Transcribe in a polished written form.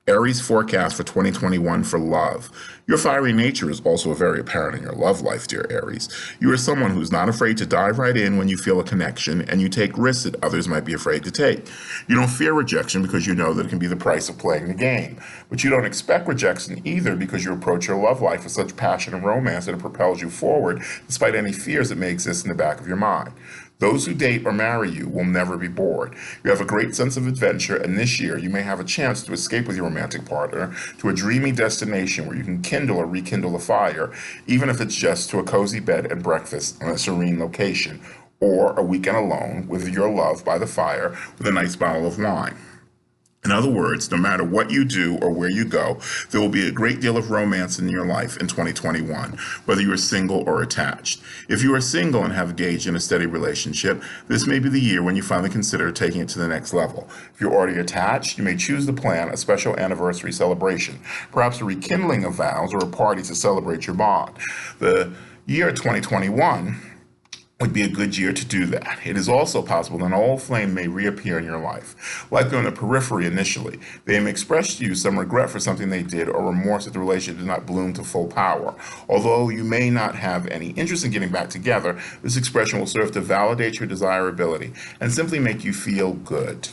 Aries forecast for 2021 for love. Your fiery nature is also very apparent in your love life, dear Aries. You are someone who's not afraid to dive right in when you feel a connection, and you take risks that others might be afraid to take. You don't fear rejection because you know that it can be the price of playing the game. But you don't expect rejection either because you approach your love life with such passion and romance that it propels you forward despite any fears that may exist in the back of your mind. Those who date or marry you will never be bored. You have a great sense of adventure, and this year you may have a chance to escape with your romantic partner to a dreamy destination where you can kindle or rekindle the fire, even if it's just to a cozy bed and breakfast in a serene location, or a weekend alone with your love by the fire with a nice bottle of wine. In other words, no matter what you do or where you go, there will be a great deal of romance in your life in 2021, whether you are single or attached. If you are single and have engaged in a steady relationship, this may be the year when you finally consider taking it to the next level. If you're already attached, you may choose to plan a special anniversary celebration, perhaps a rekindling of vows or a party to celebrate your bond. The year 2021 would be a good year to do that. It is also possible that an old flame may reappear in your life, likely on the periphery initially. They may express to you some regret for something they did or remorse that the relationship did not bloom to full power. Although you may not have any interest in getting back together, this expression will serve to validate your desirability and simply make you feel good.